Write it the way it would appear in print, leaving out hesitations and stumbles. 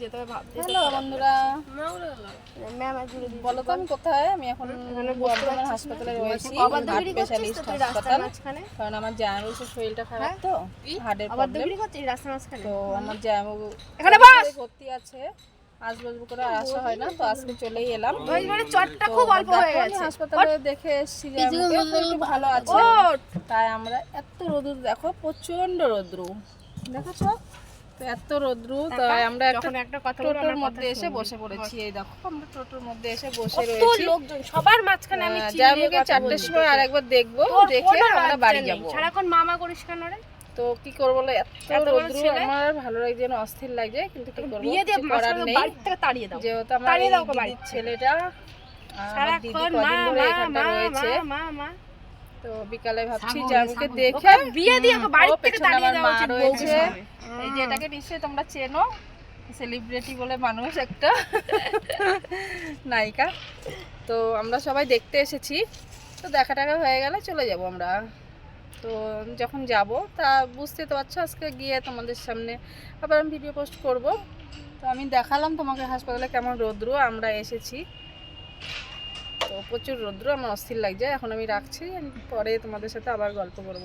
Hello বন্ধুরা, বলো তো আমি কোথায়? আমি এখন বর্ধমান হাসপাতালে রয়েছি, হার্ট স্পেশালিস্ট হাসপাতাল। কারণ আমার জামাইবাবুর শরীরটা খারাপ, তো হার্টের প্রবলেম। তো আমার জামাইবাবু ভর্তি আছে, আসবো করে আসা হয় না, তো আজকে চলেই এলাম। হাসপাতালে দেখে এসেছি জামাইবাবুকে, একটু ভালো আছে। তাই আমরা এত রোদ্রু, দেখো প্রচন্ড রোদ্রু, দেখেছো তো এত রোদ্রু। তাই আমরা একটা টোটোর মধ্যে এসে বসে পড়েছি। এই দেখো আমরা টোটোর মধ্যে এসে বসে রয়েছি সবার মাঝখানে। আমি জামাইবাবুকে 4টের সময় আরেকবার দেখবো, দেখে আমরা বাড়ি যাবো। সারাক্ষণ মামা করিস কেন রে? তো কি করবো, এত রোদ্রু আমার ভালো লাগছে না, অস্থির লাগছে, কিন্তু কি করবো, কিছু করার নেই। যেহেতু আমার দিদির ছেলেটা আমার দিদি কদিন ধরে এখানটা রয়েছে, তো বিকালে ভাবছি জামাইবাবুকে দেখে বিয়ে দিয়ে বাড়ি থেকে তাড়িয়ে আমার দেওয়া মা উচিত রয়েছে। এই যে এটাকে নিশ্চয়ই তোমরা চেনো, সেলিব্রিটি বলে মানুষ একটা নায়িকা। তো আমরা সবাই দেখতে এসেছি, তো দেখা টাকা হয়ে গেলে চলে যাব আমরা। তো যখন যাব তা বুঝতে তো পারছো, আজকে গিয়ে তোমাদের সামনে আবার আমি ভিডিও পোস্ট করব। তো আমি দেখালাম তোমাকে হাসপাতালে কেমন রোদ্রু আমরা এসেছি। তো প্রচুর রোদ্রু, আমার অস্থির লাগছে। এখন আমি রাখছি, পরে তোমাদের সাথে আবার গল্প করব।